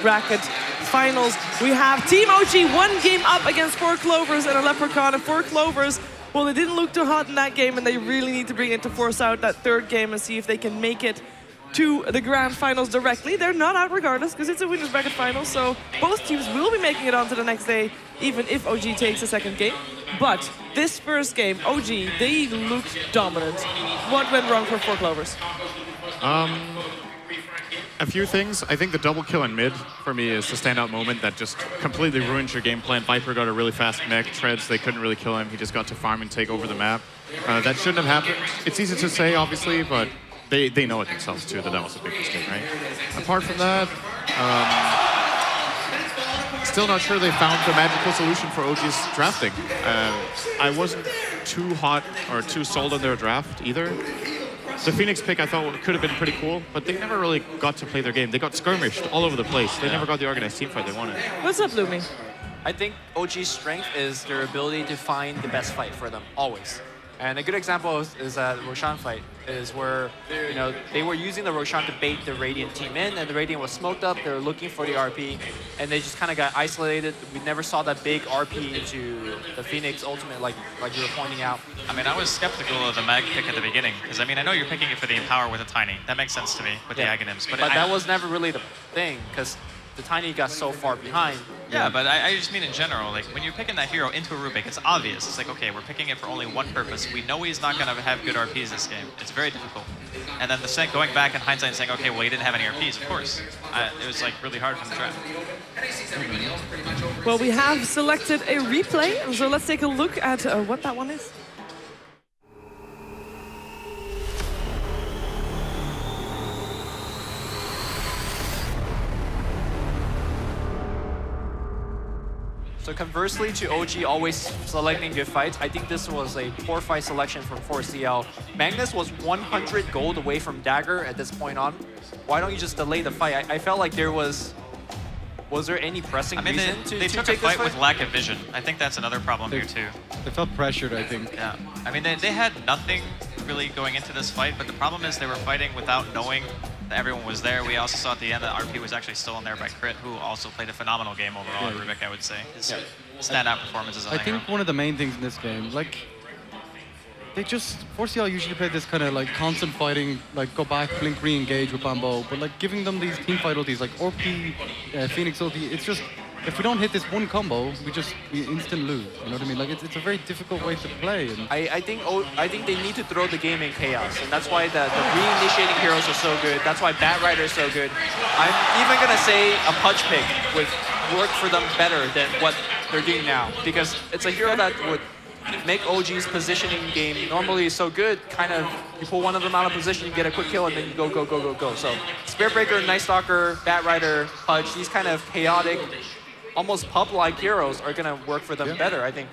bracket finals. We have Team OG 1 game up against 4 Clovers and a Leprechaun. And 4 Clovers, well, they didn't look too hot in that game, and they really need to bring it to force out that third game and see if they can make it to the grand finals directly. They're not out regardless, because it's a winner's bracket final, so both teams will be making it on to the next day, even if OG takes a second game. But this first game, OG, they looked dominant. What went wrong for 4 Clovers? A few things. I think the double kill in mid, for me, is the standout moment that just completely ruins your game plan. Viper got a really fast mech. Treads, they couldn't really kill him. He just got to farm and take over the map. That shouldn't have happened. It's easy to say, obviously, but they know it themselves, too, that was a big mistake, right? Apart from that, still not sure they found the magical solution for OG's drafting. I wasn't too hot or too sold on their draft, either. The Phoenix pick, I thought, could have been pretty cool, but they never really got to play their game. They got skirmished all over the place. They never got the organized team fight they wanted. What's up, Lumi? I think OG's strength is their ability to find the best fight for them, always. And a good example is that Roshan fight, is where they were using the Roshan to bait the Radiant team in, and the Radiant was smoked up. They were looking for the RP, and they just kind of got isolated. We never saw that big RP into the Phoenix ultimate, like you were pointing out. I mean, I was skeptical of the Mag pick at the beginning, because I mean, I know you're picking it for the Empower with a Tiny. That makes sense to me with the Aghanims. But that was never really the thing, because the Tiny got so far behind. Yeah, but I just mean in general, like when you're picking that hero into a Rubik, it's obvious. It's like, okay, we're picking it for only one purpose. We know he's not going to have good RPs this game. It's very difficult. And then going back in hindsight and saying, okay, well, he didn't have any RPs, of course. It was like really hard from the draft. Well, we have selected a replay, so let's take a look at what that one is. So conversely to OG always selecting good fights, I think this was a poor fight selection from 4CL. Magnus was 100 gold away from Dagger at this point on. Why don't you just delay the fight? I felt like there was there any pressing reason to they took take a fight this with lack of vision. I think that's another problem here too. They felt pressured, I think. Yeah, I mean, they had nothing really going into this fight, but the problem is they were fighting without knowing that everyone was there. We also saw at the end that RP was actually still in there by Crit, who also played a phenomenal game overall at Rubik, I would say. His standout performances on I think one of the main things in this game, like, they just, 4CL usually play this kind of like constant fighting, like go back, blink, re-engage with Bambo, but like giving them these team fight ultis, like OP, Phoenix ulti, it's just, if we don't hit this one combo, we instant lose. You know what I mean? Like it's a very difficult way to play. And I think they need to throw the game in chaos, and that's why the re-initiating heroes are so good. That's why Bat Rider is so good. I'm even gonna say a punch pick would work for them better than what they're doing now, because it's a hero that would make OG's positioning game normally so good. Kind of, you pull one of them out of position, you get a quick kill, and then you go, go, go, go, go. So Spirit Breaker, Night Stalker, Bat Rider, Pudge, these kind of chaotic, almost pub-like heroes are going to work for them better, I think.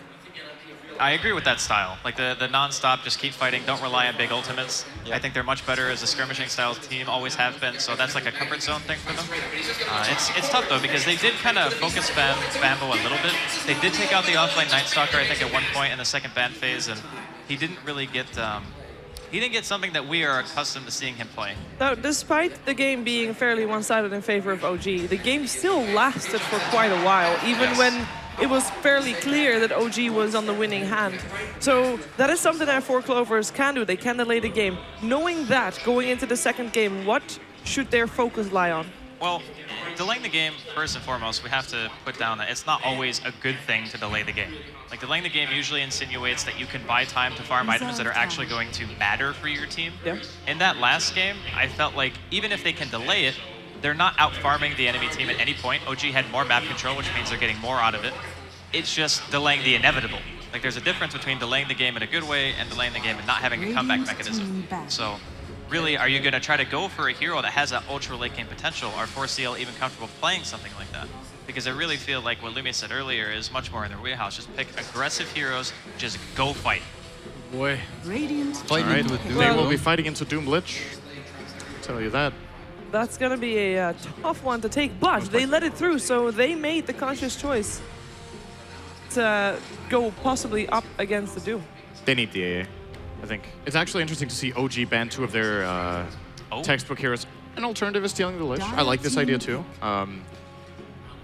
I agree with that style. Like the non-stop, just keep fighting, don't rely on big ultimates. I think they're much better as a skirmishing style team, always have been, so that's like a comfort zone thing for them. It's tough though, because they did kind of focus Bambo a little bit. They did take out the offlane Night Stalker, I think, at one point in the second ban phase, and he didn't really get something that we are accustomed to seeing him play. Now, despite the game being fairly one-sided in favor of OG, the game still lasted for quite a while, even when it was fairly clear that OG was on the winning hand. So that is something that 4 Clovers can do. They can delay the game. Knowing that, going into the second game, what should their focus lie on? Well, delaying the game, first and foremost, we have to put down that it's not always a good thing to delay the game. Like, delaying the game usually insinuates that you can buy time to farm items that are actually going to matter for your team. Yeah. In that last game, I felt like even if they can delay it, they're not out-farming the enemy team at any point. OG had more map control, which means they're getting more out of it. It's just delaying the inevitable. Like, there's a difference between delaying the game in a good way and delaying the game and not having a comeback mechanism. So, really, are you going to try to go for a hero that has that ultra late game potential? Are 4CL even comfortable playing something like that? Because I really feel like what Lumi said earlier is much more in their wheelhouse. Just pick aggressive heroes, just go fight. Boy. fighting into a Doom. They will be fighting into Doom Lich. I'll tell you that. That's going to be a tough one to take, but they let it through, so they made the conscious choice to go possibly up against the Doom. They need the AA, I think. It's actually interesting to see OG ban 2 of their textbook heroes. An alternative is stealing the Lich. I like this idea too.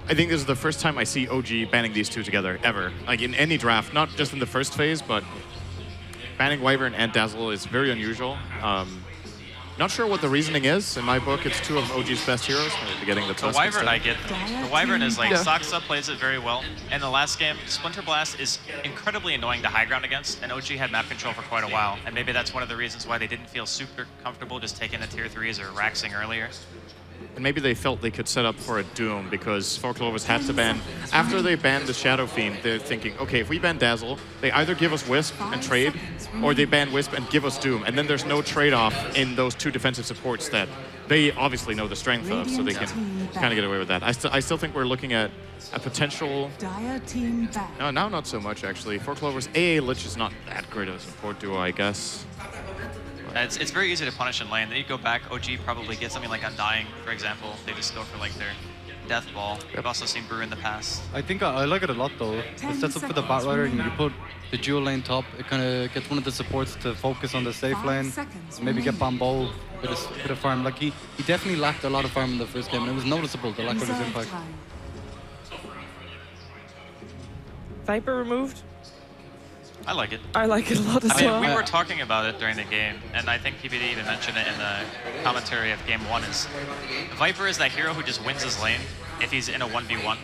I think this is the first time I see OG banning these two together, ever. Like in any draft, not just in the first phase, but banning Wyvern and Dazzle is very unusual. Not sure what the reasoning is. In my book, it's two of OG's best heroes. Maybe getting the The Wyvern I get. The Wyvern is like, Saksa plays it very well. And the last game, Splinter Blast is incredibly annoying to high ground against, and OG had map control for quite a while. And maybe that's one of the reasons why they didn't feel super comfortable just taking the tier 3s or Raxing earlier. And maybe they felt they could set up for a Doom because Four Clovers had to ban. After they banned the Shadow Fiend, they're thinking, okay, if we ban Dazzle, they either give us Wisp and trade, or they ban Wisp and give us Doom. And then there's no trade-off in those two defensive supports that they obviously know the strength of, so they can kind of get away with that. I still think we're looking at a potential... No, now not so much, actually. Four Clovers, AA Lich is not that great of a support duo, I guess. It's very easy to punish in lane. Then you go back, OG probably gets something like Undying, for example. They just go for like their Death Ball. We've also seen Brew in the past. I think I like it a lot though. It sets up for the Batrider and you put the dual lane top. It kind of gets one of the supports to focus on the safe lane. Maybe get Bambo, bit of farm. Like he definitely lacked a lot of farm in the first game, and it was noticeable, the lack of his impact. Viper removed. I like it. I like it a lot as I mean, well. we were talking about it during the game, and I think PBD even mentioned it in the commentary of Game 1, is Viper is that hero who just wins his lane if he's in a 1v1.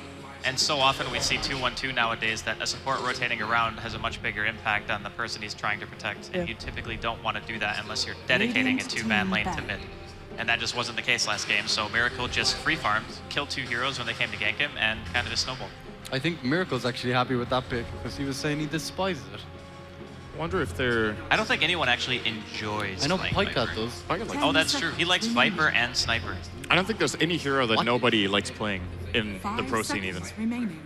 And so often we see 2-1-2 nowadays that a support rotating around has a much bigger impact on the person he's trying to protect. And you typically don't want to do that unless you're dedicating a 2-man lane to mid. And that just wasn't the case last game, so Miracle just free farmed, killed 2 heroes when they came to gank him, and kind of just snowballed. I think Miracle's actually happy with that pick because he was saying he despises it. I wonder if they're... I don't think anyone actually enjoys I know playing Pycat Viper. does. Oh, that's true. He likes Viper and Sniper. I don't think there's any hero that nobody likes playing in the pro scene even. Maybe.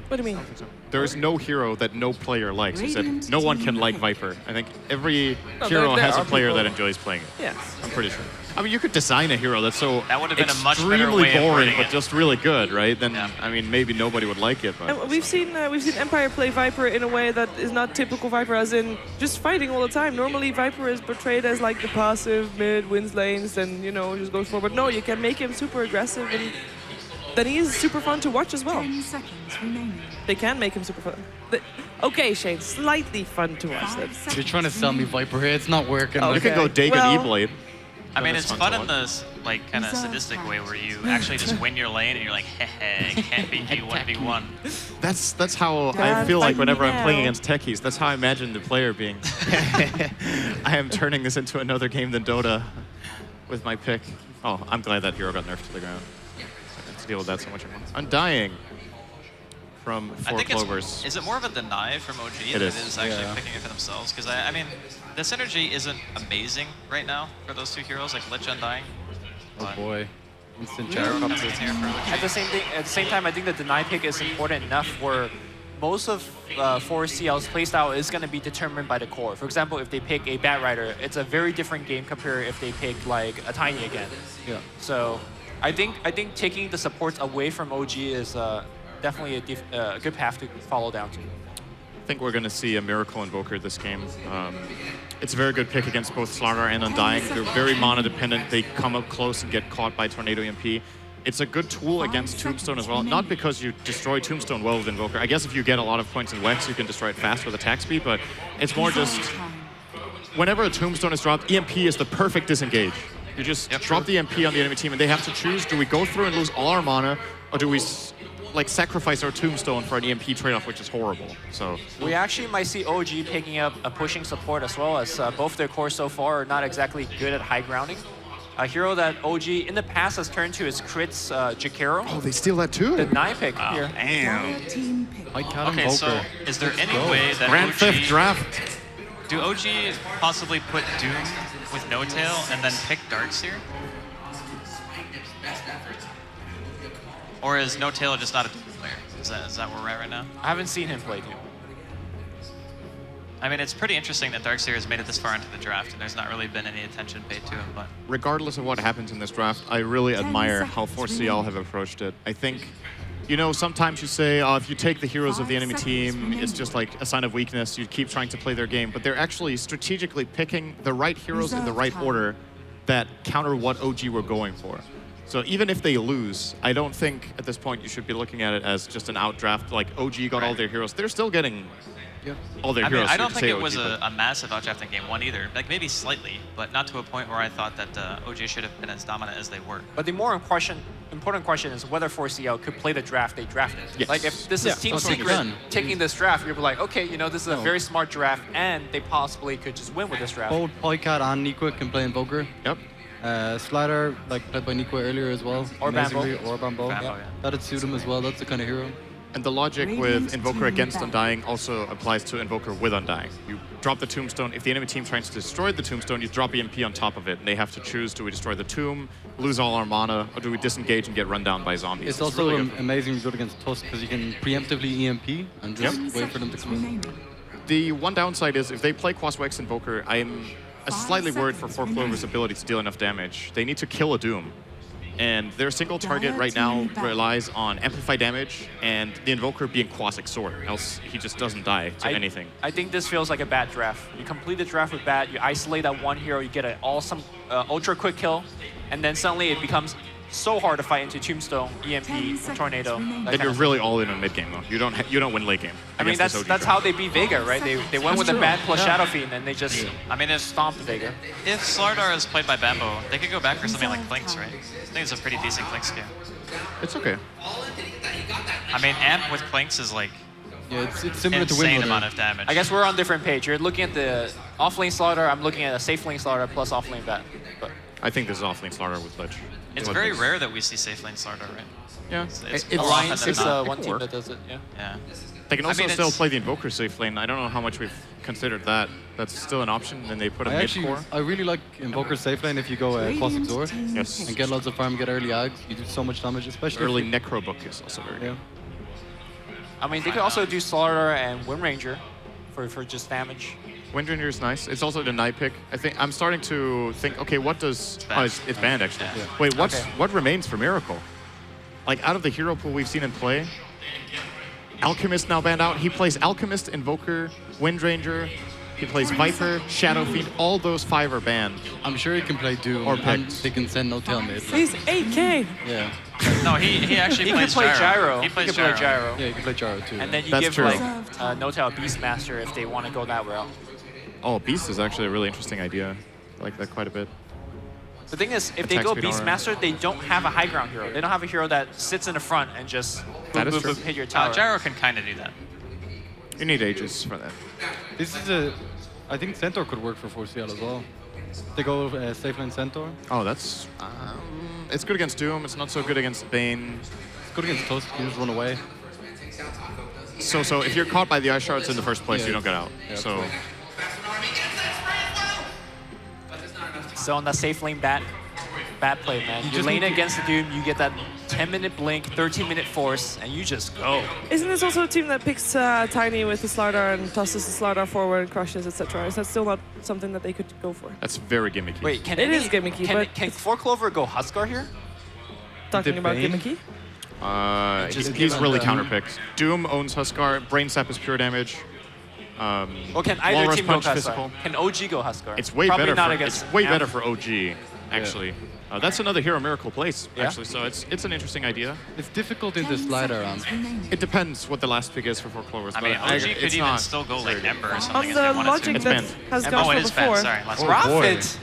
What do you mean? There is no hero that no player likes. He said no one can like Viper. I think every No, hero there has a are player people- that enjoys playing it. Yes. I'm pretty sure. I mean, you could design a hero that's so That would have been a much better extremely way of boring, wording but it. just really good, right? Then, Yeah. I mean, maybe nobody would like it. But And we've seen Empire play Viper in a way that is not typical Viper, as in just fighting all the time. Normally Viper is portrayed as like the passive mid, wins lanes, and just goes forward. No, you can make him super aggressive, and then he is super fun to watch as well. 10 seconds remaining. They can make him super fun. Okay, Shane, slightly fun to watch then. You're trying to sell me Viper here. It's not working. Oh, you Like, could go Dagon Well- E-Blade. I mean, That's it's fun fun to in the kind of sadistic way where you actually just win your lane and you're like, heh, can't beat you 1v1. That's how I God, feel like fight whenever me I'm playing now. against techies. That's how I imagine the player being. I am turning this into another game than Dota with my pick. Oh, I'm glad that hero got nerfed to the ground. I have to deal with that so much more. Undying from I Four think Clovers. is it more of a deny from OG than it is. is actually Yeah. picking it for themselves? Because I mean, the synergy isn't amazing right now for those 2 heroes, like Lich Undying. oh But boy. Instant Arrow chair coming in here for OG. At the same time, I think the deny pick is important enough where most of 4CL's playstyle is going to be determined by the core. For example, if they pick a Batrider, it's a very different game compared if they pick like a Tiny again. Yeah. So I think taking the supports away from OG is definitely a good path to follow down to. I think we're going to see a Miracle Invoker this game. It's a very good pick against both Slardar and Undying. They're very mana dependent. They come up close and get caught by Tornado EMP. It's a good tool against Tombstone as well. Not because you destroy Tombstone well with Invoker. I guess if you get a lot of points in Wex, you can destroy it fast with attack speed, but it's more just whenever a Tombstone is dropped, EMP is the perfect disengage. You just drop the EMP on the enemy team and they have to choose, do we go through and lose all our mana, or do we like sacrifice our Tombstone for an EMP trade-off, which is horrible. So We actually might see OG picking up a pushing support as well, as both their cores so far are not exactly good at high grounding. A hero that OG in the past has turned to is Crit's Jakiro. oh, they steal that too. The 9 pick here. Damn. Team pick. I can't Okay, Invoker. so is there any way that Grand OG... fifth draft. Do OG possibly put Doom with No Tail and then pick Darkseer? Or is No Tail just not a Doom player? Is that where we're at right now? I haven't seen him play Doom. I mean, it's pretty interesting that Darkseer has made it this far into the draft, and there's not really been any attention paid to him, but... Regardless of what happens in this draft, I really admire how 4CL have approached it. I think, sometimes you say, if you take the heroes of the enemy team, it's just like a sign of weakness. You keep trying to play their game, but they're actually strategically picking the right heroes in the right order that counter what OG were going for. So even if they lose, I don't think at this point you should be looking at it as just an outdraft. Like OG got all their heroes. They're still getting all their I mean, heroes. I so don't you think could it say was OG, a massive outdraft in game 1 either. Like maybe slightly, but not to a point where I thought that OG should have been as dominant as they were. But the more important question is whether 4CL could play the draft they drafted. Yes. Like if this is Team that's what Secret they've done. taking this draft, you're like, okay, you know, this is a very smart draft, and they possibly could just win with this draft. Both Poicat and Nikwa can play Invoker. Yep. Slider, like played by Nikwa earlier as well. Or Bambo. amazingly, Or Bambo. Bambo, yeah. That'd suit him as well. That's the kind of hero. And the logic with Invoker against Undying also applies to Invoker with Undying. You drop the Tombstone. If the enemy team tries to destroy the Tombstone, you drop EMP on top of it, and they have to choose, do we destroy the tomb, lose all our mana, or do we disengage and get run down by zombies? It's also really good. amazingly good against Tusk because you can preemptively EMP and just wait for them to come in. The one downside is if they play Quaswex Invoker, I'm slightly worried for 4Clover's ability to deal enough damage. They need to kill a Doom. And their single target right now relies on amplify damage and the Invoker being Quasic Sword, else he just doesn't die to anything. I think this feels like a Bat draft. You complete the draft with Bat, you isolate that one hero, you get an awesome ultra quick kill, and then suddenly it becomes so hard to fight into Tombstone, EMP, Tornado. Then you're really all in on mid game though. You don't win late game. I mean, against this that's OG how draft. they beat Vega, right? They went with the Bat plus Shadow Fiend, and they just I mean, if stomped Vega. Slardar is played by Bambo, they could go back for something like Clinks, right? I think it's a pretty decent Clinks game. It's okay. I mean, Amp with Clinks is like Yeah, it's similar to insane Wind amount of damage. I guess we're on different page. You're looking at the off-lane Slaughter, I'm looking at a safe-lane Slaughter plus off-lane Bat. But I think this is off-lane Slaughter with Lich. It's What very makes- rare that we see safe lane Slardar, right? Yeah. It's It's more often Alliance than is not. one can team work. that does it, yeah. Yeah. They can I also mean, still it's- play the Invoker safe lane. I don't know how much we've considered that. That's still an option. Then they put a mid-core. I really like Invoker safe lane if you go Quasic Sword Yes. and get lots of farm, get early ags. You do so much damage, especially Early if Necro Book is also very you, good. yeah. I mean, they could also do Slaughter and Wind Ranger for just damage. Windranger is nice. It's also the Night pick. I think I'm starting to think. Okay, what does? Oh, it's banned actually. Yeah. Wait, Okay. what remains for Miracle? Like out of the hero pool we've seen in play, Alchemist now banned out. He plays Alchemist, Invoker, Windranger. He plays Viper, Shadow Fiend. All those 5 are banned. I'm sure he can play Doom Or and picked. they can send no tail mid. He's 8K. Yeah. No, he actually He can plays play Gyro. Gyro. He plays can play Gyro. Yeah, you can play Gyro too. And then you That's give true. like No-Tail Beastmaster if they want to go that route. Oh, Beast is actually a really interesting idea. I like that quite a bit. The thing is, if they Attack go speed aura. Beastmaster, they don't have a high ground hero. They don't have a hero that sits in the front and just That boom, is boom, true. boom, hit your tower. Gyro can kind of do that. You need Aegis for that. This is I think Centaur could work for 4CL as well. They go safe lane Centaur. Oh, that's. It's good against Doom. It's not so good against Bane. It's good against Tusk. You just run away. So if you're caught by the Ice Shards in the first place, Yeah. you don't get out. Yeah, So correct. So on that safe lane bat play, man. You just lane need to- against the Doom, you get that 10-minute blink, 13-minute force, and you just go. Isn't this also a team that picks Tiny with the Slardar and tosses the Slardar forward and crushes, etc.? Is that still not something that they could go for? that's very gimmicky. Wait, can It any, is gimmicky, can, but can it's- 4Clover go Huskar here? Talking about Bane? gimmicky? Just He's give really him counterpicked. Doom owns Huskar. Brain Sap is pure damage. Or can either Walrus team go Punch Huskar? physical. Can OG go Huskar? It's way Probably better. not For, against it's way Amp. better for OG, actually. That's another Hero Miracle place, Yeah? actually. So it's an interesting idea. It's difficult in this slider ramp. It depends what the last pick is for 4Clovers. I mean, but OG could it's even not still go like very Ember or On something if the they wanted logic to. It's that banned. has Oh, gone it for is banned. before. Sorry, last Oh, one. Profit!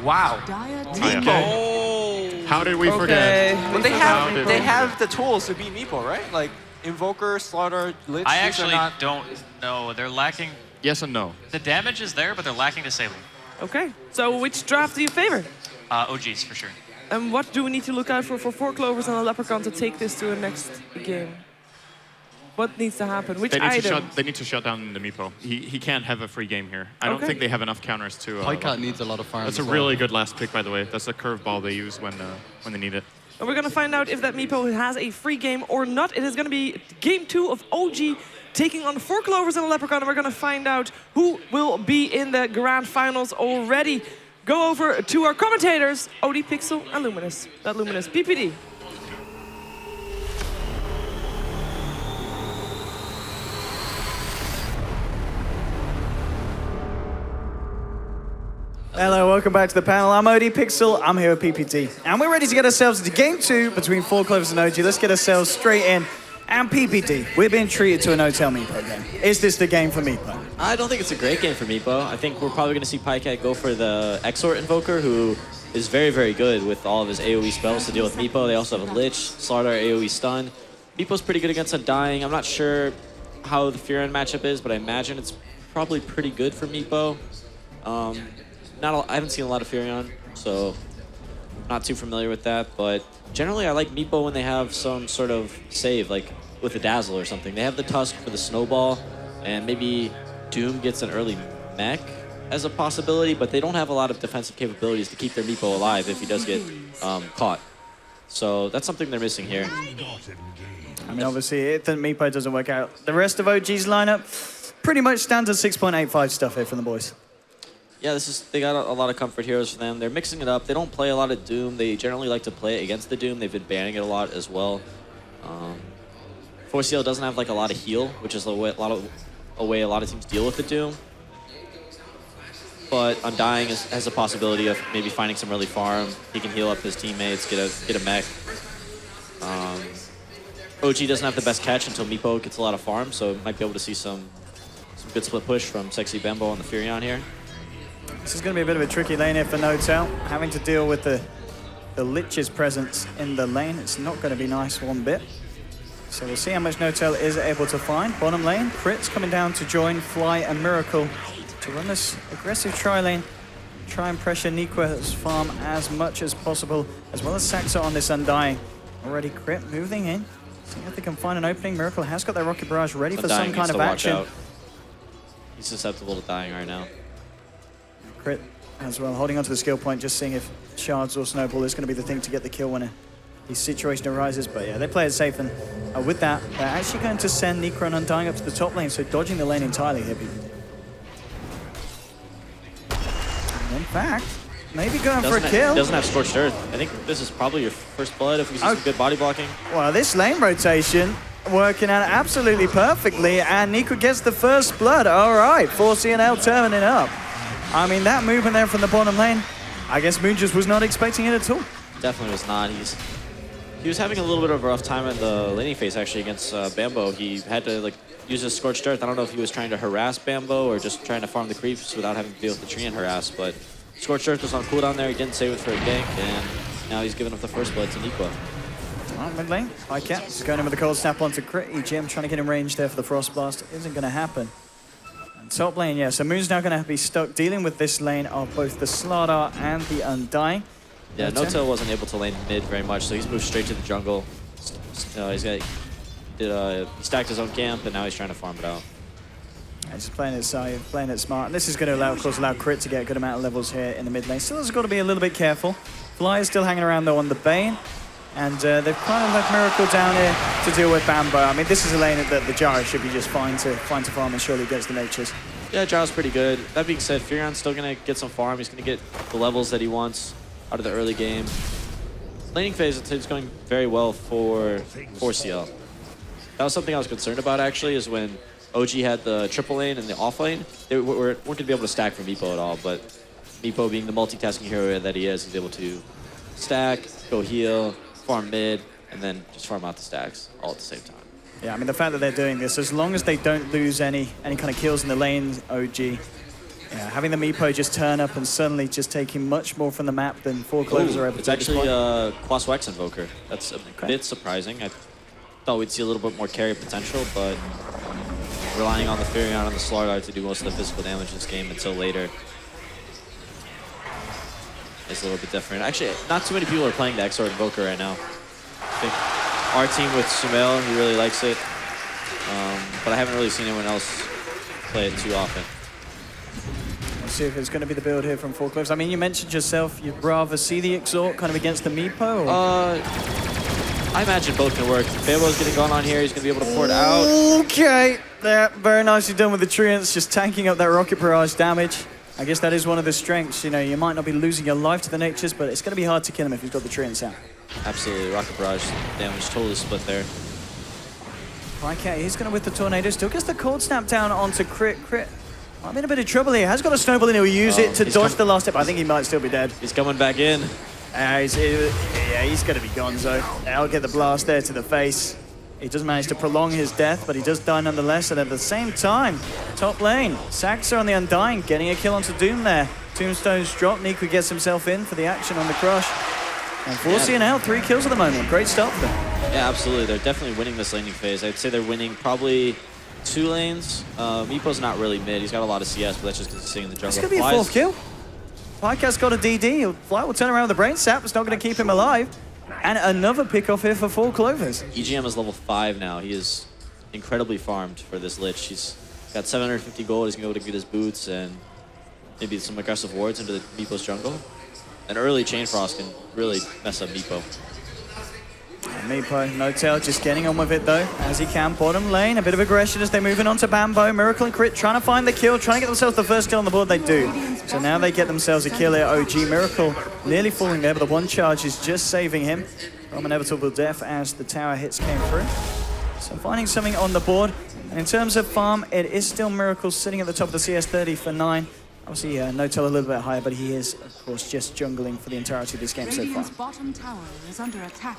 Wow. Okay. Meepo. How did we Okay. forget? But they How did we have forget? the tools to beat Meepo, right? Like Invoker, Slaughter, Lich. I these are actually not... don't know. They're lacking. Yes and no. The damage is there, but they're lacking the sailing. Okay, so which draft do you favor? OGs for sure. And what do we need to look out for 4Clovers and a Leprechaun to take this to the next game? What needs to happen? Which They need, item? they need to shut down the Meepo. He can't have a free game here. I don't Okay. think they have enough counters to. Poicat needs a lot of farm. That's a as well. really good last pick, by the way. That's a curveball they use when they need it. And we're gonna find out if that Meepo has a free game or not. It is gonna be game 2 of OG taking on 4Clovers and a Leprechaun, and we're gonna find out who will be in the grand finals already. Go over to our commentators, OD Pixel and Luminous. That Luminous, PPD. Hello, welcome back to the panel. I'm OD Pixel, I'm here with PPT. And we're ready to get ourselves into game 2 between 4Clovers and OG. Let's get ourselves straight in. And PPT, we're being treated to a no-tell Meepo game. Is this the game for Meepo? I don't think it's a great game for Meepo. I think we're probably going to see PyCat go for the Exort Invoker, who is very, very good with all of his AoE spells to deal with Meepo. They also have a Lich, Slardar AoE stun. Meepo's pretty good against Undying. I'm not sure how the Furion matchup is, but I imagine it's probably pretty good for Meepo. I haven't seen a lot of Furion, so not too familiar with that, but generally I like Meepo when they have some sort of save, like with a Dazzle or something. They have the Tusk for the Snowball, and maybe Doom gets an early mech as a possibility, but they don't have a lot of defensive capabilities to keep their Meepo alive if he does get caught. So that's something they're missing here. I mean, obviously, if the Meepo doesn't work out, the rest of OG's lineup, pretty much standard 6.85 stuff here from the boys. Yeah, they got a lot of comfort heroes for them. They're mixing it up. They don't play a lot of Doom. They generally like to play against the Doom. They've been banning it a lot as well. 4CL doesn't have like a lot of heal, which is a way a lot of teams deal with the Doom. But Undying has a possibility of maybe finding some early farm. He can heal up his teammates, get a mech. OG doesn't have the best catch until Meepo gets a lot of farm, so might be able to see some good split push from Sexy Bembo on the Furion here. This is going to be a bit of a tricky lane here for No-Tail, having to deal with the Lich's presence in the lane. It's not going to be nice one bit. So we'll see how much No-Tail is able to find. Bottom lane, Crit's coming down to join Fly and Miracle to run this aggressive tri-lane. Try and pressure Nikwa's farm as much as possible, as well as Saxo on this Undying. Already Crit moving in. See if they can find an opening. Miracle has got their Rocket Barrage ready for some kind of action. He's susceptible to dying right now. Crit as well, holding onto the skill point, just seeing if Shards or Snowball is going to be the thing to get the kill when the situation arises. But yeah, they play it safe, and with that, they're actually going to send Nikra and Undying up to the top lane, so dodging the lane entirely here, people. And in fact, maybe going for a kill. Doesn't have Scorched Earth. I think this is probably your first blood if we see some good body blocking. Well, this lane rotation working out absolutely perfectly, and Nikra gets the first blood. All right, 4CNL turning up. I mean, that movement there from the bottom lane, I guess Moon just was not expecting it at all. Definitely was not. He was having a little bit of a rough time in the laning phase, actually, against Bambo. He had to use his Scorched Earth. I don't know if he was trying to harass Bambo or just trying to farm the creeps without having to deal with the tree and harass, but Scorched Earth was on cooldown there. He didn't save it for a gank, and now he's giving up the first blood to Nikwa. All right, mid lane, PyCat is going in with the cold snap onto Crit. EGM trying to get in range there for the Frost Blast. Isn't going to happen. Top lane, yeah, so Moon's now going to be stuck dealing with this lane of both the Slardar and the Undying. Yeah, No-Tail wasn't able to lane mid very much, so he's moved straight to the jungle. He stacked his own camp, and now he's trying to farm it out. Yeah, just playing it safe, playing it smart. And this is going to allow, of course, Crit to get a good amount of levels here in the mid lane. Still has got to be a little bit careful. Fly is still hanging around, though, on the Bane. And they've kind of left Miracle down here to deal with Bambo. I mean, this is a lane that the Gyro should be just fine to farm and surely gets the natures. Yeah, Gyro's pretty good. That being said, Furion's still going to get some farm. He's going to get the levels that he wants out of the early game. Laning phase is going very well for 4CL. That was something I was concerned about, actually, is when OG had the triple lane and the off lane, they weren't going to be able to stack for Meepo at all. But Meepo, being the multitasking hero that he is, he's able to stack, go heal, farm mid, and then just farm out the stacks all at the same time. Yeah, I mean, the fact that they're doing this, as long as they don't lose any kind of kills in the lane, OG, yeah, having the Meepo just turn up and suddenly just taking much more from the map than 4Clovers are able to. It's actually Quaswex Invoker. That's a bit surprising. I thought we'd see a little bit more carry potential, but relying on the Furion and the Slardar to do most of the physical damage in this game until later is a little bit different. Actually, not too many people are playing the Exort Invoker right now. I think our team with Sumail, he really likes it, but I haven't really seen anyone else play it too often. Let's see if it's going to be the build here from 4Clovers. I mean, you mentioned yourself you'd rather see the Exort kind of against the Meepo? I imagine both can work. Bambo's getting gone on here. He's going to be able to pour it out. Okay, yeah, very nicely done with the Treants, just tanking up that Rocket Barrage damage. I guess that is one of the strengths. You know, you might not be losing your life to the natures, but it's going to be hard to kill him if he's got the Treants out. Absolutely, Rocket Barrage damage totally split there. PyCat, he's going to with the Tornado, still gets the Cold Snap down onto Crit. Crit I'm in a bit of trouble here. Has got a snowball and he'll use it to dodge the last step. I think he might still be dead. He's coming back in. He's going to be gonzo. I'll get the blast there to the face. He does manage to prolong his death, but he does die nonetheless. And at the same time, top lane, Saxo on the Undying, getting a kill onto Doom there. Tombstone's drop. Niku gets himself in for the action on the crush. And 4CNL, 3 kills at the moment. Great start for them. Yeah, absolutely. They're definitely winning this laning phase. I'd say they're winning probably 2 lanes. Meepo's not really mid. He's got a lot of CS, but that's just because he's sitting in the jungle. This could be a 4th kill. Pykat's got a DD. Fly will turn around with the brain sap. It's not going to keep him alive. And another pick off here for 4 Clovers. EGM is level 5 now. He is incredibly farmed for this Lich. He's got 750 gold. He's going to be able to get his boots and maybe some aggressive wards into the Meepo's jungle. An early Chain Frost can really mess up Meepo. Meepo, no tail, just getting on with it though, as he can. Bottom lane, a bit of aggression as they're moving on to Bambo. Miracle and Crit trying to find the kill, trying to get themselves the first kill on the board. They do. So now they get themselves a kill here. OG Miracle nearly falling there, but the one charge is just saving him from inevitable death as the tower hits came through. So finding something on the board. And in terms of farm, it is still Miracle sitting at the top of the CS30 for 9. Obviously, No-Tail a little bit higher, but he is, of course, just jungling for the entirety of this game so far. Bottom tower is under attack.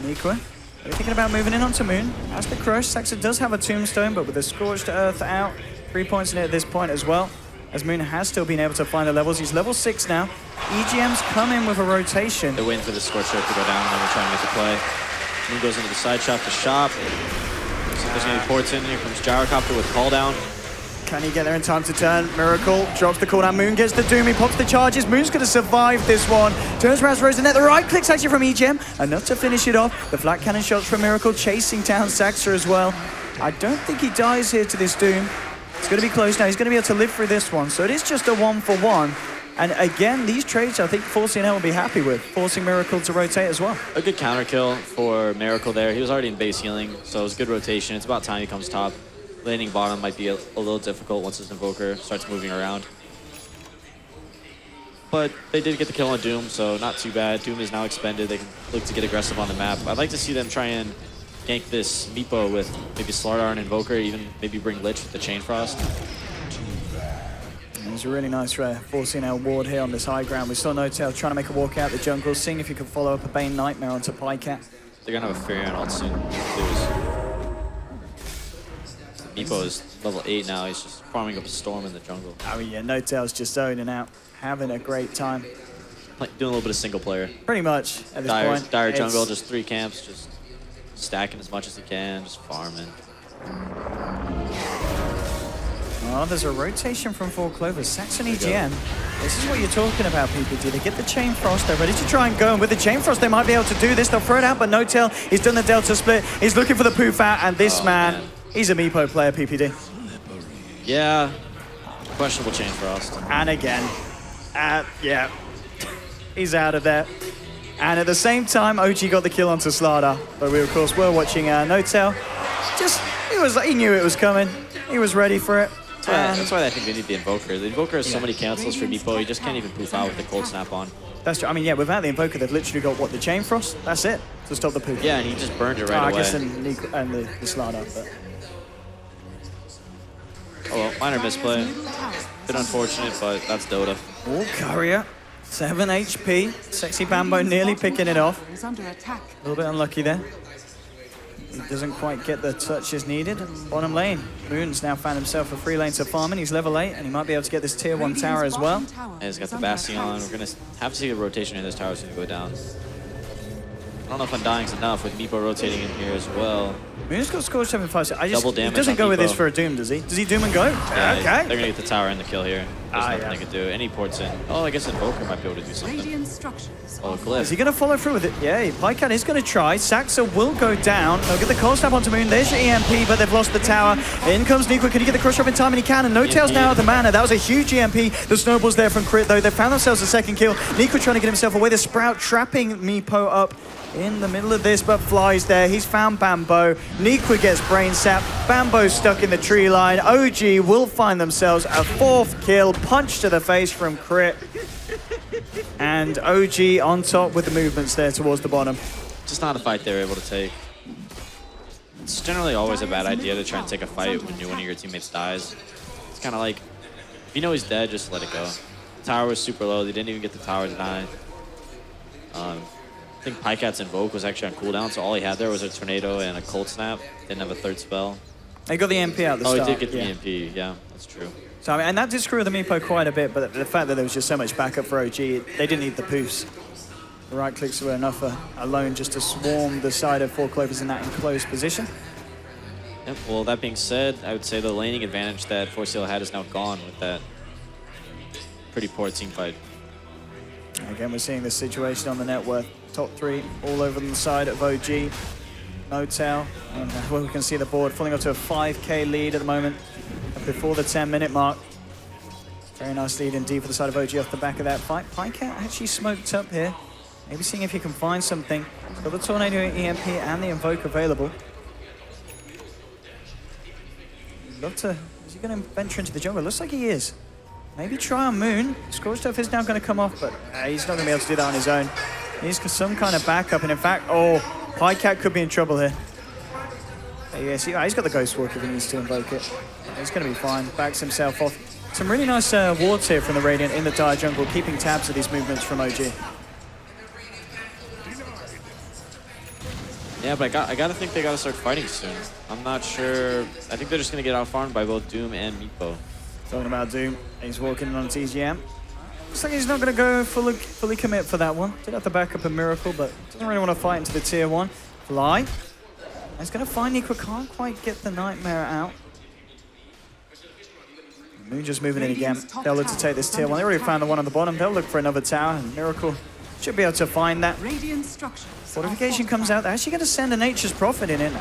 Niku, they're thinking about moving in onto Moon. As the crush, Saxon does have a tombstone, but with the Scorched Earth out, 3 points in it at this point as well. As Moon has still been able to find the levels. He's level 6 now. EGM's come in with a rotation. They're waiting for the Scorched Earth to go down, and then we're trying to make the play. Moon goes into the side shop to shop. Looks like there's going to be ports in. Here comes Gyrocopter with call down. Can he get there in time to turn? Miracle drops the cooldown. Moon gets the Doom. He pops the charges. Moon's going to survive this one. Turns around Rose the net. The right click's actually from EGM. Enough to finish it off. The flat cannon shots from Miracle chasing down Saxa as well. I don't think he dies here to this Doom. It's going to be close now. He's going to be able to live through this one. So it is just a 1-for-1. And again, these trades I think 4CNL will be happy with, forcing Miracle to rotate as well. A good counter kill for Miracle there. He was already in base healing, so it was good rotation. It's about time he comes top. Laning bottom might be a little difficult once his Invoker starts moving around. But they did get the kill on Doom, so not too bad. Doom is now expended. They can look to get aggressive on the map. I'd like to see them try and gank this Meepo with maybe Slardar and Invoker, even maybe bring Lich with the Chain Frost. There's a really nice 4CNL ward here on this high ground. We saw No-Tail trying to make a walk out the jungle, seeing if he could follow up a Bane Nightmare onto Pycat. They're going to have a Furion ult soon. Meepo is level 8 now. He's just farming up a Storm in the jungle. Oh yeah, No-Tail's just zoning out, having a great time. Doing a little bit of single player. Pretty much at this point. Dire jungle, just 3 camps, just stacking as much as he can, just farming. Oh, there's a rotation from 4 Clovers. Saxon EGM. This is what you're talking about, PPD. They get the Chain Frost. They're ready to try and go. And with the Chain Frost, they might be able to do this. They'll throw it out, but No-Tail, he's done the Delta split. He's looking for the poof out, and this man, he's a Meepo player, PPD. Yeah. Questionable Chain Frost. And again. Yeah. He's out of there. And at the same time, OG got the kill onto Slardar. But we, of course, were watching No-Tail. He knew it was coming. He was ready for it. That's why I think they need the Invoker. The Invoker has so many cancels for Meepo, he just can't even poof out with the Cold Snap on. That's true. I mean, yeah, without the Invoker, they've literally got, what, the Chain Frost? That's it, to stop the poof. Yeah, and he just burned it right away. I guess and the Slardar, but... Oh well, minor misplay. Bit unfortunate, but that's Dota. Oh, Courier, 7 HP. Sexy Bambo nearly picking it off. Is under attack. A little bit unlucky there. He doesn't quite get the touches needed. Bottom lane, Moon's now found himself a free lane to farm, and he's level 8, and he might be able to get this tier 1 tower as well. And he's got the Bastion. We're going to have to see a rotation in this tower is going to go down. I don't know if Undying's enough with Meepo rotating in here as well. Moon's got scored 7-5. Double damage. He doesn't go with Meepo. this for a Doom, does he? Does he Doom and go? Yeah, Okay. They're going to get the tower and the kill here. There's nothing yeah. they can do. Any ports in. Oh, I guess Invoker might be able to do something. Radiant structures. Oh, Is Glyph. he going to follow through with it? Yeah, Pycat is going to try. Saxa will go down. They'll get the cold snap onto Moon. There's your EMP, but they've lost the tower. In comes Niku. Can he get the crush up in time? And he can. And No-Tail's now out of the mana. That was a huge EMP. The snowball's there from Crit, though. They found themselves a second kill. Niku trying to get himself away. The Sprout trapping Meepo up in the middle of this, but flies there. He's found Bambo. Niku gets brain sap. Bambo's stuck in the tree line. OG will find themselves a 4th kill. Punch to the face from Crit. And OG on top with the movements there towards the bottom. Just not a fight they were able to take. It's generally always a bad idea to try and take a fight when one of your teammates dies. kind of like, if you know he's dead, just let it go. The tower was super low. They didn't even get the tower denied. I think Pycat's Invoke was actually on cooldown, so all he had there was a Tornado and a Cold Snap. Didn't have a third spell. He got the MP out at the start. Oh, he did get the MP. Yeah, that's true. So, I mean, and that did screw the Meepo quite a bit, but the fact that there was just so much backup for OG, they didn't need the poofs. The right clicks were enough alone just to swarm the side of 4 Clovers in that enclosed position. Yep, well, that being said, I would say the laning advantage that ForceL had is now gone with that pretty poor team fight. Again, we're seeing this situation on the net worth. Top 3 all over the side of OG. No tail. And well, we can see the board falling up to a 5K lead at the moment before the 10-minute mark. Very nice lead indeed for the side of OG off the back of that fight. Pycat actually smoked up here. Maybe seeing if he can find something. Got the Tornado EMP and the Invoke available. Love to... Is he going to venture into the jungle? Looks like he is. Maybe try on Moon. Scorched Earth is now going to come off, but he's not going to be able to do that on his own. He needs some kind of backup, and in fact, oh, Pycat could be in trouble here. Yes, he's got the Ghost Walk if he needs to invoke it. He's going to be fine. Backs himself off. Some really nice wards here from the Radiant in the dire jungle, keeping tabs of these movements from OG. Yeah, but I gotta think they gotta start fighting soon. I'm not sure. I think they're just gonna get out-farmed by both Doom and Meepo. Talking about Doom, he's walking in on TGM. Looks like he's not going to go fully commit for that one. Did have to back up a Miracle, but doesn't really want to fight into the tier 1. Fly. He's going to find Equa, can't quite get the Nightmare out. Moon just moving in again. They'll look to take this tier 1. They already found the one on the bottom. They'll look for another tower, and Miracle should be able to find that. Fortification comes out. They're actually going to send a Nature's Prophet in it.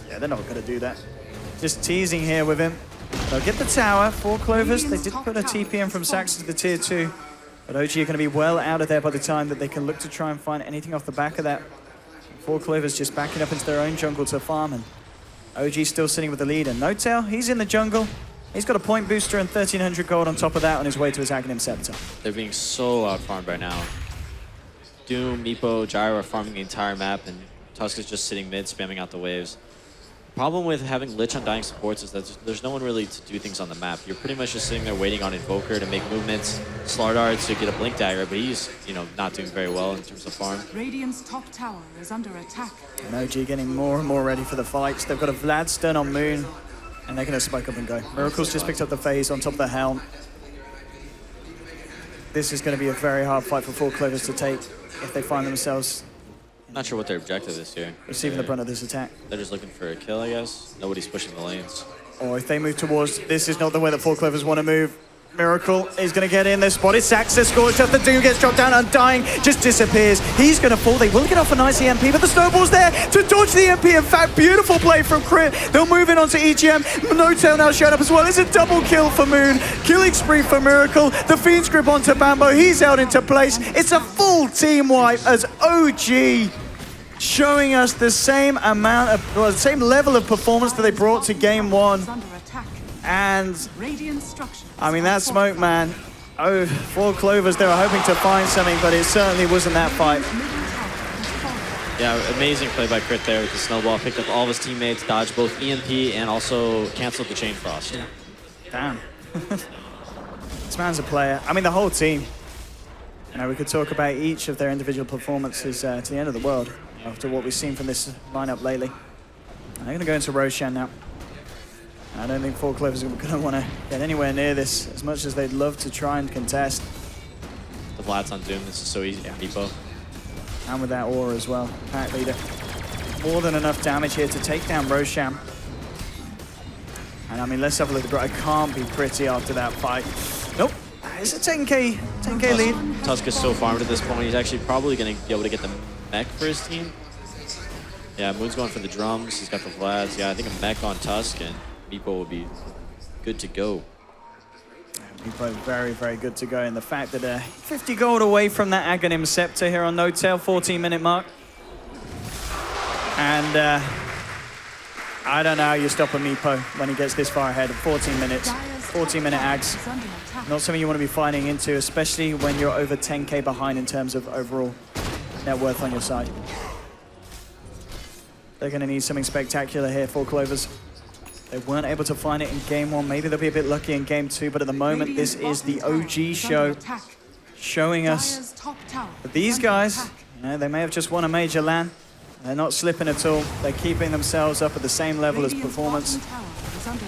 They're not going to do that. Just teasing here with him. They'll get the tower, 4 Clovers. They did put a TP in from Saxon to the tier 2. But OG are going to be well out of there by the time that they can look to try and find anything off the back of that. 4 Clovers just backing up into their own jungle to farm. And OG still sitting with the lead. And No-Tail, he's in the jungle. He's got a point booster and 1,300 gold on top of that on his way to his Aghanim Scepter. They're being so out-farmed right now. Doom, Meepo, Gyro are farming the entire map, and Tusk is just sitting mid, spamming out the waves. Problem with having Lich Undying supports is that there's no one really to do things on the map. You're pretty much just sitting there waiting on Invoker to make movements, Slardar to get a Blink Dagger, but he's, not doing very well in terms of farm. Radiant's top tower is under attack. And OG getting more and more ready for the fights. They've got a Vlad stun on Moon, and they're going to smoke up and go. Miracle's just picked up the phase on top of the helm. This is going to be a very hard fight for 4 Clovers to take if they find themselves Not sure what their objective is here. receiving the brunt of this attack. They're just looking for a kill, I guess. Nobody's pushing the lanes. Or if they move towards, this is not the way that 4 Clovers want to move. Miracle is going to get in. They're spotted. Saxon scores. The Doom gets dropped down. Undying just disappears. He's going to fall. They will get off a nice EMP, but the snowball's there to dodge the EMP. In fact, beautiful play from Crit. They'll move in onto EGM. No-Tail now showing up as well. It's a double kill for Moon. Killing spree for Miracle. The Fiend's Grip onto Bambo. He's held into place. It's a full team wipe as OG showing us the same amount of, the same level of performance that they brought to game 1. And I mean, that smoke, man. Oh, 4 Clovers, they were hoping to find something, but it certainly wasn't that fight. Yeah, amazing play by Crit there with the snowball. Picked up all of his teammates, dodged both EMP and also canceled the Chain Frost. Yeah. Damn. This man's a player. I mean, the whole team. We could talk about each of their individual performances to the end of the world after what we've seen from this lineup lately. I'm going to go into Roshan now. I don't think 4 Clovers are going to want to get anywhere near this as much as they'd love to try and contest. The Vlad's on Doom, this is so easy for Meepo. And with that aura as well, pack leader. More than enough damage here to take down Roshan. And I mean, let's have a look at it. It can't be pretty after that fight. Nope. It's a 10K lead. Tusk is so farmed at this point, he's actually probably going to be able to get the mech for his team. Yeah, Moon's going for the drums, he's got the Vlads. Yeah, I think a mech on Tusk, and Meepo will be good to go. Meepo very, very good to go. And the fact that 50 gold away from that Aghanim Scepter here on No-Tail, 14-minute mark. And I don't know how you stop a Meepo when he gets this far ahead of 14 minutes. 14-minute Ags. Not something you want to be fighting into, especially when you're over 10K behind in terms of overall net worth on your side. They're going to need something spectacular here, 4 Clovers. They weren't able to find it in game 1. Maybe they'll be a bit lucky in game 2, but at the moment, this is the OG show showing us that these guys, you know, they may have just won a major LAN. They're not slipping at all. They're keeping themselves up at the same level as performance.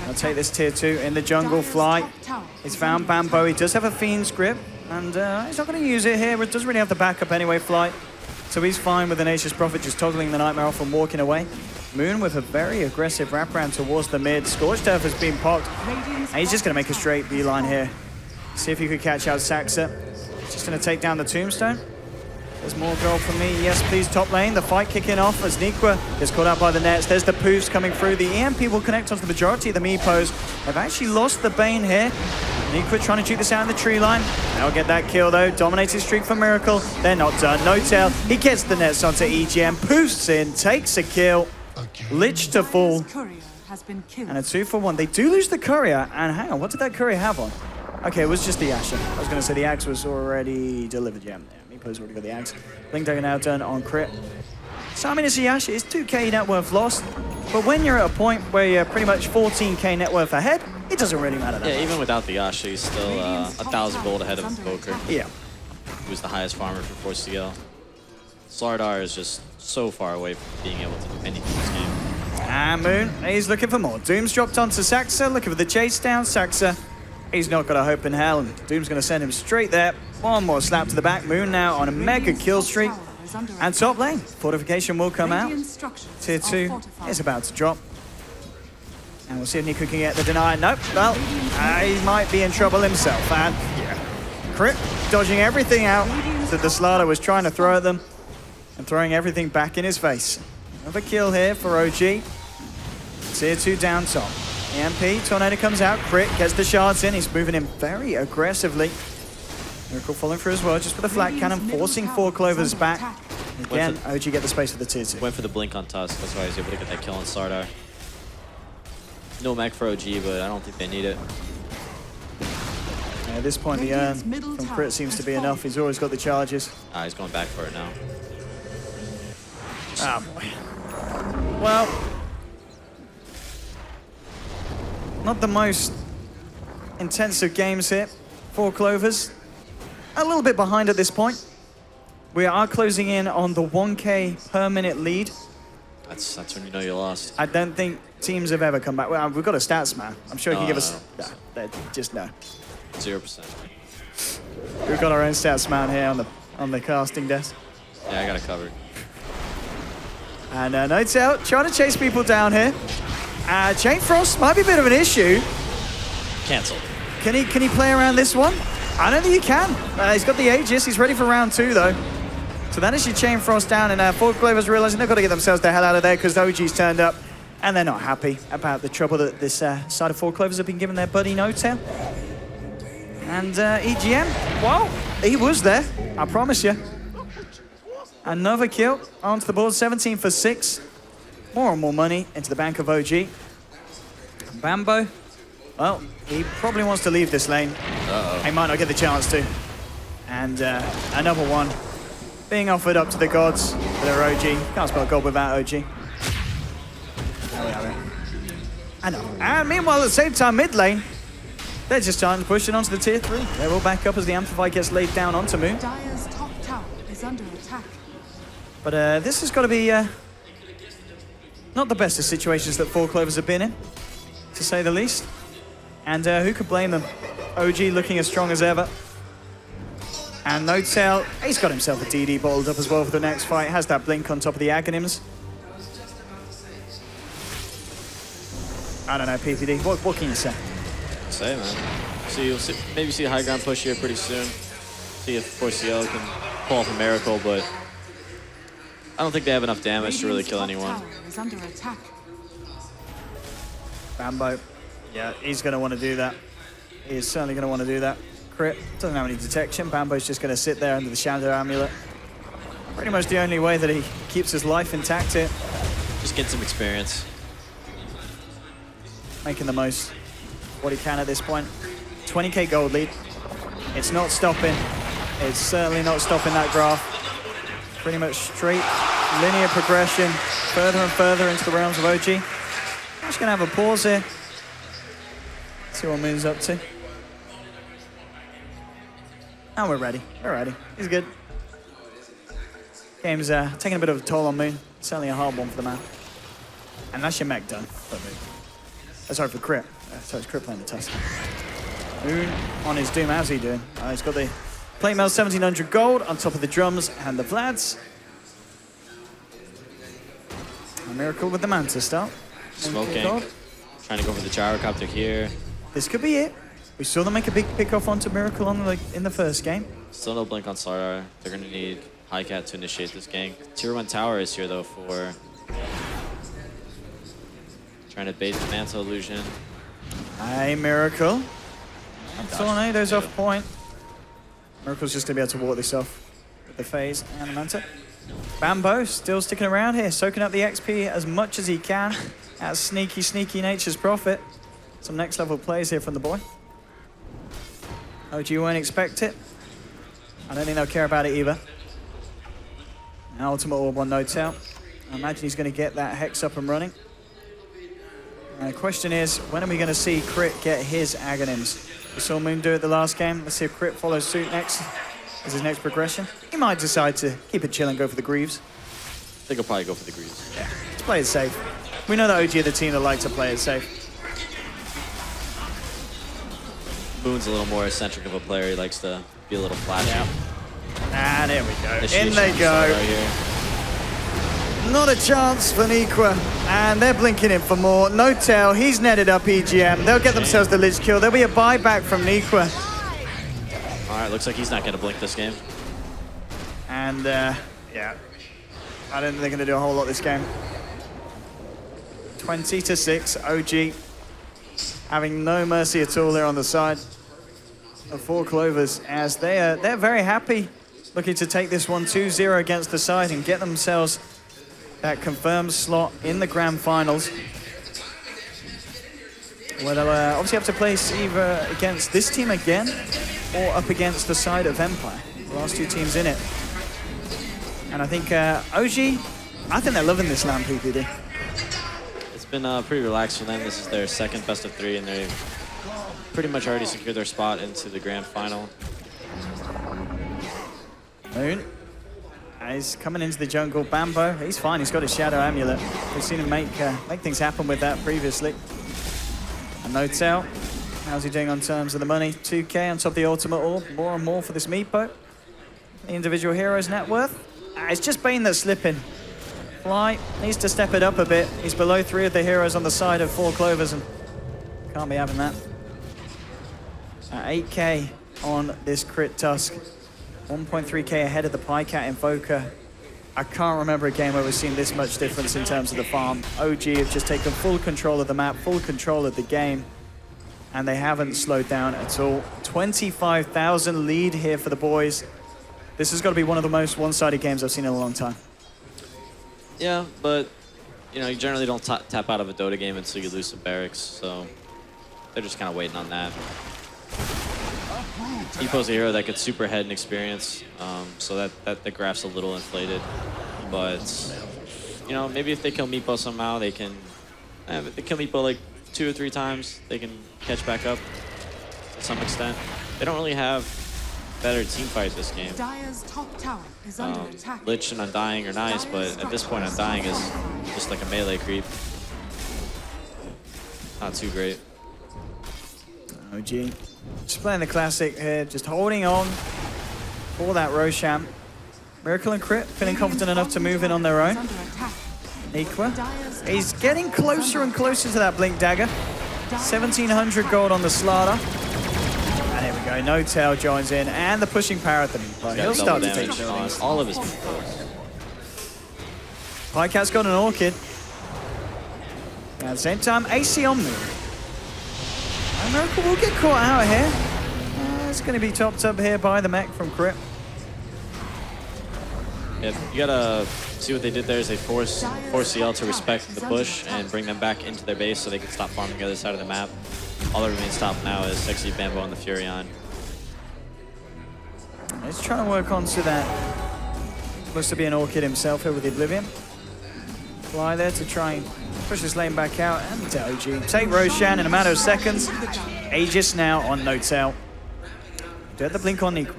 I'll take this tier 2 in the jungle. Fly. He's found Bambo. He does have a Fiend's grip, and he's not going to use it here. It doesn't really have the backup anyway, Fly. So he's fine with the Nature's Prophet just toggling the Nightmare off and walking away. Moon with a very aggressive wraparound towards the mid. Scorched Earth has been popped. And he's just going to make a straight beeline here. See if you could catch out Saxa. Just going to take down the Tombstone. There's more gold for me. Yes, please, top lane. The fight kicking off as Nikwa is caught out by the nets. There's the poofs coming through. The EMP will connect onto the majority of the Meepos. They've actually lost the Bane here. Nikwa trying to shoot this out in the tree line. They'll get that kill, though. Dominating streak for Miracle. They're not done. No tail. He gets the nets onto EGM. Poofs in. Takes a kill. Lich to fall. And a 2-for-1. They do lose the courier. And hang on, what did that courier have on? Okay, it was just the Asher. I was going to say the axe was already delivered. Yeah, Meepo's already got the axe. Blink Dagger now done on crit. So, I mean, it's the Asher. It's 2k net worth lost. But when you're at a point where you're pretty much 14k net worth ahead, it doesn't really matter that Yeah, much. even without the Asher, he's still 1,000 gold ahead of Invoker. Yeah. Who's the highest farmer for 4CL. Slardar is just so far away from being able to do anything in this game. And Moon, he's looking for more. Doom's dropped onto Saxa, looking for the chase down. Saxa, he's not got a hope in hell, and Doom's going to send him straight there. One more slap to the back. Moon now on a mega kill streak. And top lane, fortification will come out. Tier 2 is about to drop. And we'll see if Niku can get the deny. Nope, well, he might be in trouble himself. And yeah, Crit dodging everything out that the Slaughter was trying to throw at them and throwing everything back in his face. Another kill here for OG. Tier 2 down top. EMP, Tornado comes out, Crit gets the shards in. He's moving in very aggressively. Miracle falling through as well, just with a flat cannon, forcing 4 Clovers back. Again, OG get the space for the tier 2. Went for the blink on Tusk, that's why he was able to get that kill on Slardar. No mech for OG, but I don't think they need it. At this point, the urn from Crit seems to be enough. He's always got the charges. He's going back for it now. Oh boy. Well, not the most intensive games here. 4 Clovers. A little bit behind at this point. We are closing in on the 1k per minute lead. That's when you know you lost. I don't think teams have ever come back. Well, we've got a stats man. I'm sure he can give us... No, just no. 0%. We've got our own stats man here on the casting desk. Yeah, I got it covered. And No Tail trying to chase people down here. Chain Frost might be a bit of an issue. Cancelled. Can he play around this one? I don't think he can. He's got the Aegis. He's ready for round 2, though. So that is your Chain Frost down, and 4 Clovers realizing they've got to get themselves the hell out of there because the OG's turned up, and they're not happy about the trouble that this side of 4 Clovers have been giving their buddy No Tail. And EGM, well, he was there, I promise you. Another kill onto the board, 17 for 6. More and more money into the bank of OG. Bambo, well, he probably wants to leave this lane. He might not get the chance to. And another one being offered up to the gods for their OG. Can't spell God without OG. I know. And meanwhile, at the same time, mid lane, they're just trying to push it onto the tier 3. They're all back up as the Amplify gets laid down onto Moon. Dire's top tower is under attack. But this has got to be not the best of situations that 4 Clovers have been in, to say the least. And who could blame them? OG looking as strong as ever. And No Tail, he's got himself a DD bottled up as well for the next fight. Has that blink on top of the Aghanims. I don't know, PPD. What can you say? Say, man. You'll maybe see a high ground push here pretty soon. See if 4CL can pull off a miracle, but I don't think they have enough damage to really kill anyone. Is under attack. Bambo, yeah, he's going to want to do that. He is certainly going to want to do that. Crit, doesn't have any detection. Bambo's just going to sit there under the Shadow Amulet. Pretty much the only way that he keeps his life intact here. Just get some experience. Making the most what he can at this point. 20k gold lead. It's not stopping. It's certainly not stopping that graph. Pretty much straight linear progression, further and further into the realms of OG. I'm just gonna have a pause here. See what Moon's up to. And we're ready. We're ready. He's good. Game's taking a bit of a toll on Moon. Certainly a hard one for the man. And that's your mech done. Sorry, for Crit. So it's Crit playing the Tusk. Moon on his Doom. How's he doing? He's got the plate mail 1700 gold on top of the drums and the Vlads. A Miracle with the Manta start. Smoking. Trying to go for the gyrocopter here. This could be it. We saw them make a big pick-off onto Miracle on in the first game. Still no blink on Slardar. They're going to need Highcat to initiate this gank. Tier 1 tower is here, though, for trying to bait the Manta illusion. Hey, Miracle. Tornado's off point. Miracle's just going to be able to walk this off with the phase and the Manta. Bambo still sticking around here, soaking up the XP as much as he can. That's sneaky, sneaky Nature's Prophet. Some next level plays here from the boy. OG won't expect it. I don't think they'll care about it either. Now Ultimate Orb on No Tail. I imagine he's going to get that Hex up and running. And the question is, when are we going to see Crit get his Aghanims? We saw Moon do it the last game. Let's see if Crit follows suit next as his next progression. He might decide to keep it chill and go for the Greaves. I think he'll probably go for the Greaves. Yeah, let's play it safe. We know that OG are the team that like to play it safe. Moon's a little more eccentric of a player. He likes to be a little flashy. Yeah. Ah, there we go. Initiation In they go. right here. Not a chance for Nikwa. And they're blinking in for more. No Tail, he's netted up EGM. They'll get themselves the Lich kill. There'll be a buyback from Nikwa. All right, looks like he's not going to blink this game. And, yeah. I don't think they're going to do a whole lot this game. 20-6, OG. Having no mercy at all there on the side of Four Clovers, as they're very happy, looking to take this one 2-0 against the side and get themselves that confirmed slot in the grand finals. Well, they'll obviously have to place either against this team again or up against the side of Empire. The last two teams in it. And I think OG, I think they're loving this LAN PPD. It's been pretty relaxed for them. This is their second best of 3, and they've pretty much already secured their spot into the grand final. Moon. He's coming into the jungle. Bambo, he's fine. He's got his Shadow Amulet. We've seen him make things happen with that previously. And No Tail. How's he doing on terms of the money? 2K on top of the Ultimate Orb. More and more for this Meepo. The individual hero's net worth. It's just Bane that's slipping. Fly needs to step it up a bit. He's below 3 of the heroes on the side of Four Clovers and can't be having that. 8K on this Crit Tusk. 1.3K ahead of the Pycat Invoker. I can't remember a game where we've seen this much difference in terms of the farm. OG have just taken full control of the map, full control of the game, and they haven't slowed down at all. 25,000 lead here for the boys. This has got to be one of the most one-sided games I've seen in a long time. Yeah, but you know, you generally don't tap out of a Dota game until you lose some barracks, so they're just kind of waiting on that. Epo's a hero that gets super head and experience, so that graph's a little inflated. But you know, maybe if they kill Meepo somehow, they can. If they kill Meepo like 2 or 3 times, they can catch back up to some extent. They don't really have better team fight this game. Dire's top tower is under attack. Lich and Undying are nice, but at this point, Undying is just like a melee creep. Not too great. OG. Just playing the classic here, just holding on for that Roshan. Miracle and Crit feeling confident enough to move in on their own. Nikwa, he's getting closer and closer to that Blink Dagger. 1,700 gold on the Slardar. And here we go, No Tail joins in, and the pushing power at the Meepo. He'll start to take shots. All of his Meepos. Pycat's got an Orchid. And at the same time, AC on Moon. And Miracle will get caught out here. It's going to be topped up here by the mech from Crit. Yeah, you gotta see what they did there is they force CL to respect the push and bring them back into their base so they can stop farming the other side of the map. All that remains top now is Sexy Bambo and the Furion. He's trying to work onto that. Supposed to be an Orchid himself here with the Oblivion. Fly there to try and Push this lane back out, and OG take Roshan in a matter of seconds. Aegis now on Notel. Do have the blink on Nico.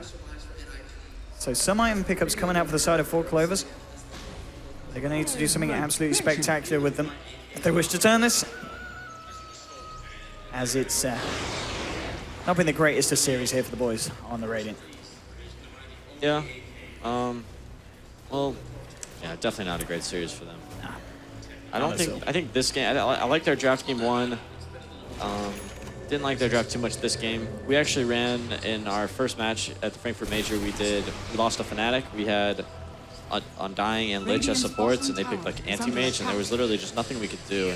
So some item pickups coming out for the side of 4 Clovers. They're going to need to do something absolutely spectacular with them if they wish to turn this. As it's not been the greatest of series here for the boys on the Radiant. Yeah. Well, yeah, definitely not a great series for them. I think this game, I like their draft game 1. Didn't like their draft too much this game. We actually ran in our first match at the Frankfurt Major, we lost a Fnatic. We had Undying and Lich as supports, and they picked like anti-mage, and there was literally just nothing we could do.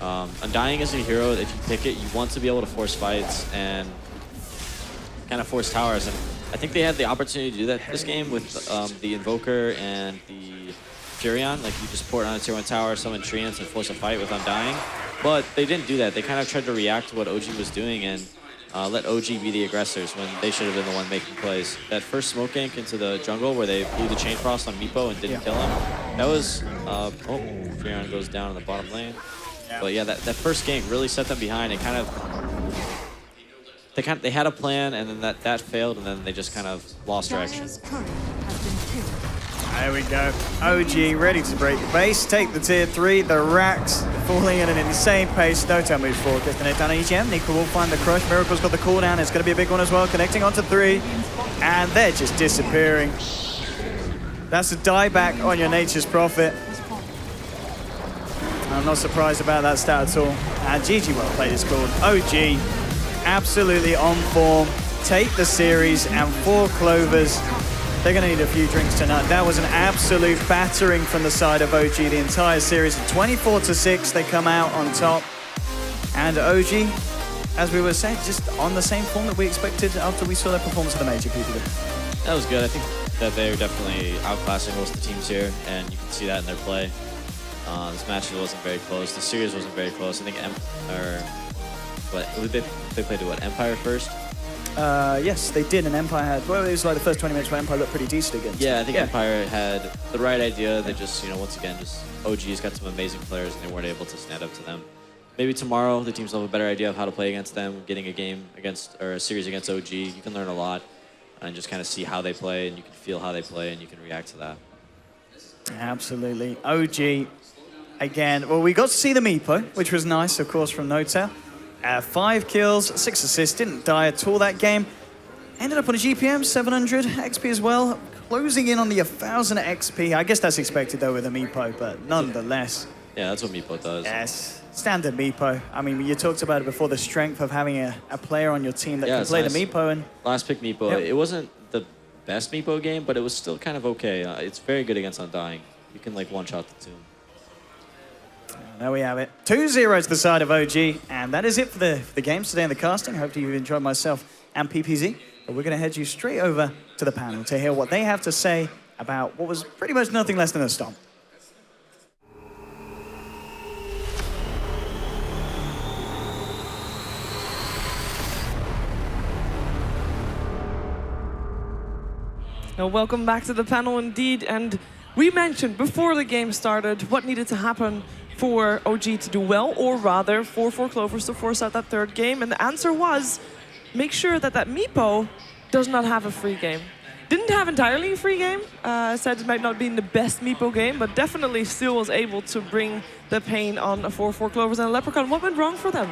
And Undying is a hero, if you pick it, you want to be able to force fights and kind of force towers. And I think they had the opportunity to do that this game with the Invoker and the Furion. Like, you just port on a tier 1 tower, summon Treants, and force a fight with Undying. But they didn't do that. They kind of tried to react to what OG was doing and let OG be the aggressors when they should have been the one making plays. That first smoke gank into the jungle where they blew the Chain Frost on Meepo and didn't kill him, that was... oh, Furion goes down in the bottom lane. But yeah, that first gank really set them behind and they had a plan, and then that failed, and then they just kind of lost direction. There we go. OG ready to break the base, take the tier 3, the racks falling at an insane pace. Dota moves forward, gets the net down EGM. Nico will find the crush. Miracle's got the cooldown. It's going to be a big one as well, connecting onto 3. And they're just disappearing. That's a dieback on your Nature's Prophet. I'm not surprised about that stat at all. And GG well played is called. OG absolutely on form. Take the series, and 4 Clovers. They're going to need a few drinks tonight. That was an absolute battering from the side of OG the entire series. 24-6, they come out on top. And OG, as we were saying, just on the same form that we expected after we saw their performance of the Major PPD. That was good. I think that they're definitely outclassing most of the teams here, and you can see that in their play. This match wasn't very close. The series wasn't very close. I think they played what, Empire first? Yes, they did, and Empire had... Well, it was like the first 20 minutes where Empire looked pretty decent against. Yeah, I think Empire had the right idea. They just, once again, OG's got some amazing players, and they weren't able to stand up to them. Maybe tomorrow, the teams will have a better idea of how to play against them, getting a game against, or a series against OG. You can learn a lot and just kind of see how they play, and you can feel how they play, and you can react to that. Absolutely. OG, again, well, we got to see the Meepo, which was nice, of course, from Notel. 5 kills, 6 assists, didn't die at all that game. Ended up on a GPM, 700 XP as well, closing in on the 1,000 XP. I guess that's expected though with a Meepo, but nonetheless. Yeah, that's what Meepo does. Yes, standard Meepo. I mean, you talked about it before, the strength of having a player on your team that can play the Meepo. And last pick Meepo, it wasn't the best Meepo game, but it was still kind of okay. It's very good against Undying. You can like one-shot the tomb. There we have it. 2-0 to the side of OG, and that is it for the games today in the casting. Hopefully you've enjoyed myself and PPZ. But we're going to head you straight over to the panel to hear what they have to say about what was pretty much nothing less than a stomp. Now, welcome back to the panel indeed, and we mentioned before the game started what needed to happen for OG to do well, or rather for 4 Clovers to force out that 3rd game, and the answer was make sure that Meepo does not have a free game. Didn't have entirely a free game, said it might not be the best Meepo game, but definitely still was able to bring the pain on 4 Clovers and a Leprechaun. What went wrong for them?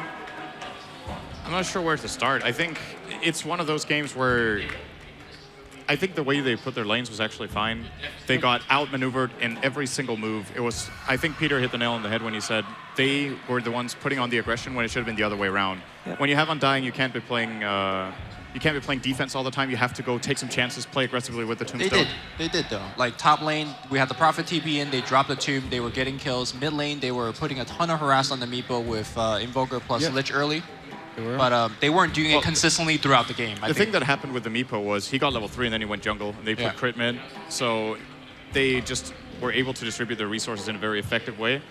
I'm not sure where to start. I think it's one of those games where I think the way they put their lanes was actually fine. They got outmaneuvered in every single move. It was, I think Peter hit the nail on the head when he said they were the ones putting on the aggression when it should have been the other way around. Yep. When you have Undying, you can't be playing defense all the time. You have to go take some chances, play aggressively with the tombstone. They did though. Like top lane, we had the Prophet TP in, they dropped the tomb, they were getting kills. Mid lane, they were putting a ton of harass on the Meepo with Invoker plus Lich early. But they weren't doing it consistently throughout the game. The thing that happened with the Meepo was he got level 3 and then he went jungle and they put crit mid. So they just were able to distribute their resources in a very effective way.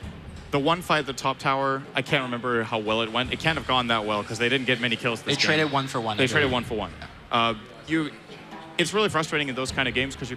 The one fight at the top tower, I can't remember how well it went. It can't have gone that well because they didn't get many kills this game. They traded 1 for 1. They traded 1 for 1. It's really frustrating in those kind of games because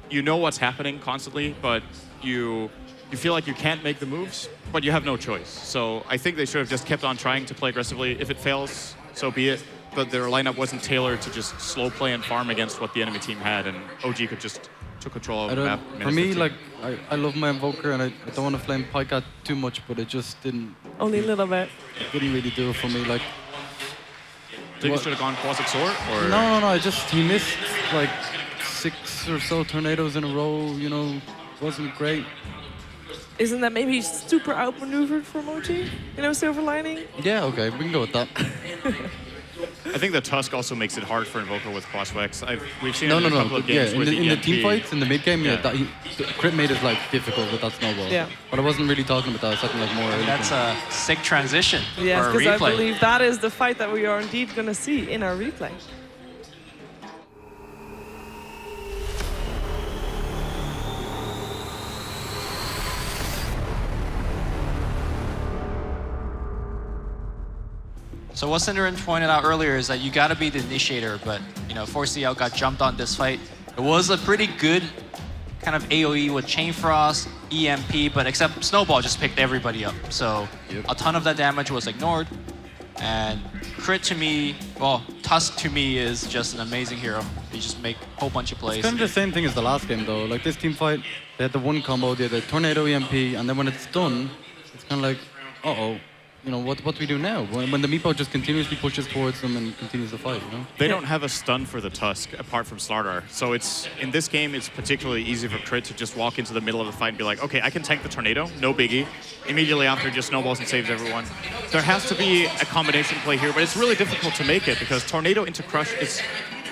you know what's happening constantly, but you you feel like you can't make the moves, but you have no choice. So I think they should have just kept on trying to play aggressively. If it fails, so be it. But their lineup wasn't tailored to just slow play and farm against what the enemy team had, and OG could just took control of the map. For me, like, I love my Invoker, and I don't want to flame Pycat too much, but it just didn't... Only a little bit. It didn't really do it for me, like... Think you should have gone Quasic Sword, or...? No, he missed, like, 6 or so tornadoes in a row, you know, wasn't great. Isn't that maybe super outmaneuvered from OG? You know, silver lining? Yeah, okay, we can go with that. I think the Tusk also makes it hard for Invoker with Quaswex. We've seen it in a couple of games with in the EMP. team fights, in the mid game, Crit made his life difficult with that snowball. Yeah. But I wasn't really talking about that. I was talking like more. That's a sick transition Yes, for a because replay. I believe that is the fight that we are indeed going to see in our replay. So what Cinderin pointed out earlier is that you got to be the initiator, but you know, 4CL got jumped on this fight. It was a pretty good kind of AoE with Chain Frost, EMP, but except Snowball just picked everybody up. So a ton of that damage was ignored. And Crit to me, well, Tusk to me is just an amazing hero. He just make a whole bunch of plays. It's kind of the same thing as the last game though. Like this team fight, they had the one combo, they had the Tornado EMP, and then when it's done, it's kind of like, uh-oh. You know, what do we do now? When the Meepo just continuously pushes towards them and continues the fight, you know? They don't have a stun for the Tusk apart from Slardar. So in this game, it's particularly easy for Crit to just walk into the middle of the fight and be like, okay, I can tank the Tornado, no biggie. Immediately after, just snowballs and saves everyone. There has to be a combination play here, but it's really difficult to make it because Tornado into Crush is,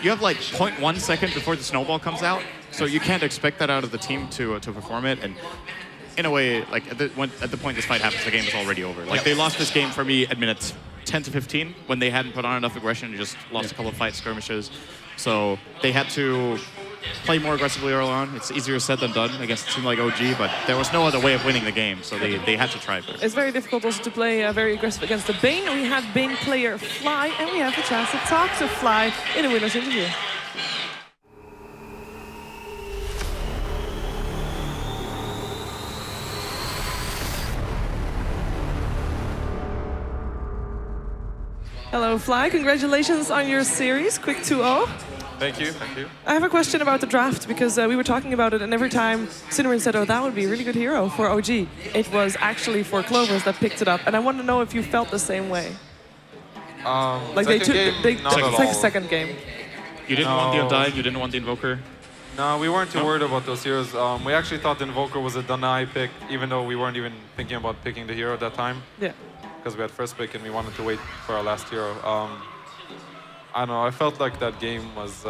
you have like 0.1 second before the snowball comes out. So you can't expect that out of the team to perform it. And in a way, like at the point this fight happens, the game is already over. Like they lost this game for me at minutes 10 to 15 when they hadn't put on enough aggression and just lost a couple of fight skirmishes. So they had to play more aggressively early on. It's easier said than done against a team like OG, but there was no other way of winning the game, so they had to try first. It's very difficult also to play very aggressive against the Bane. We had Bane player Fly, and we have the chance to talk to Fly in a winner's interview. Hello, Fly. Congratulations on your series. Quick 2-0. Thank you, thank you. I have a question about the draft, because we were talking about it, and every time Cinderin said, oh, that would be a really good hero for OG, it was actually for Clovers that picked it up. And I want to know if you felt the same way. Like second game. You didn't want the Undying, you didn't want the Invoker? No, we weren't too worried about those heroes. We actually thought the Invoker was a deny pick, even though we weren't even thinking about picking the hero at that time. Yeah. Because we had first pick and we wanted to wait for our last hero. I don't know, I felt like that game was,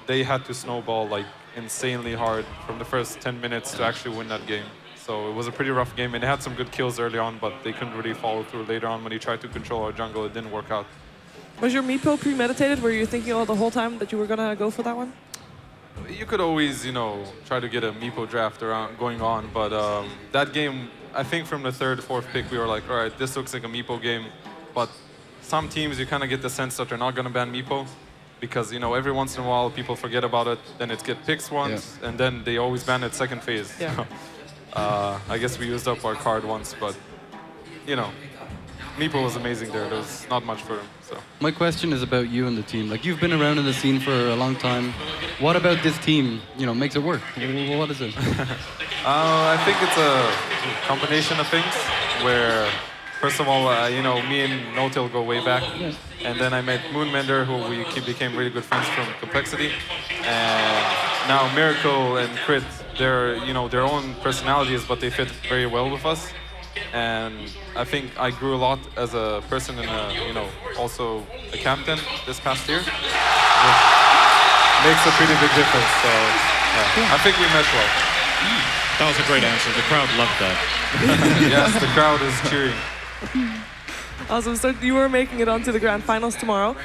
they had to snowball like insanely hard from the first 10 minutes to actually win that game. So it was a pretty rough game, and they had some good kills early on, but they couldn't really follow through later on when he tried to control our jungle. It didn't work out. Was your Meepo premeditated? Were you thinking all the whole time that you were gonna go for that one? You could always, you know, try to get a Meepo draft going on, but that game, I think from the third, fourth pick, we were like, all right, this looks like a Meepo game, but some teams, you kind of get the sense that they're not going to ban Meepo because, you know, every once in a while, people forget about it, then it gets picked once, and then they always ban it second phase. Yeah. I guess we used up our card once, but, you know, Meepo was amazing there. There's not much for him. So. My question is about you and the team. Like, you've been around in the scene for a long time. What about this team, you know, makes it work? What is it? I think it's a combination of things where, first of all, you know, me and Notil go way back. Yeah. And then I met Moonmender, who we became really good friends from Complexity. And now Miracle and Crit, they're, you know, their own personalities, but they fit very well with us. And I think I grew a lot as a person and, you know, also a captain this past year. Which makes a pretty big difference. So yeah, I think we met well. That was a great answer. The crowd loved that. Yes, the crowd is cheering. Awesome. So you were making it onto the grand finals tomorrow.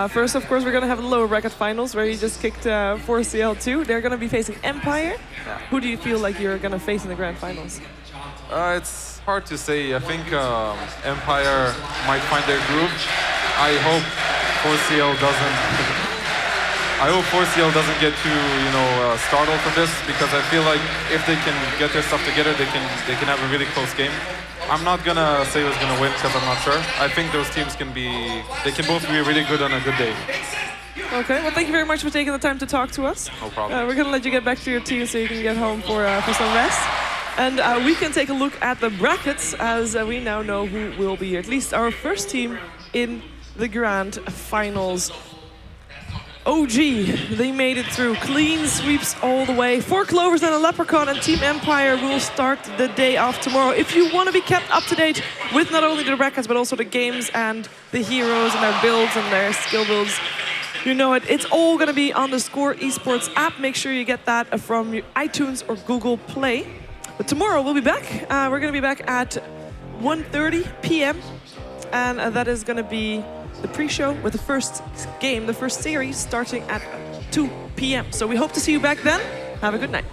First, of course, we're going to have the lower bracket finals where you just kicked 4CL2. They're going to be facing Empire. Yeah. Who do you feel like you're going to face in the grand finals? It's hard to say. I think Empire might find their groove. I hope 4CL doesn't. I hope 4CL doesn't get too, startled from this, because I feel like if they can get their stuff together, they can have a really close game. I'm not gonna say who's gonna win because I'm not sure. I think those teams can both be really good on a good day. Okay, well, thank you very much for taking the time to talk to us. No problem. We're gonna let you get back to your team so you can get home for some rest. And we can take a look at the brackets, as we now know who will be at least our first team in the grand finals. OG, they made it through. Clean sweeps all the way. 4 Clovers and a Leprechaun, and Team Empire will start the day off tomorrow. If you want to be kept up to date with not only the brackets, but also the games and the heroes and their builds and their skill builds, you know it. It's all going to be on the theScore eSports app. Make sure you get that from iTunes or Google Play. But tomorrow we'll be back. We're going to be back at 1:30 p.m. And that is going to be the pre-show with the first game, the first series, starting at 2 p.m. So we hope to see you back then. Have a good night.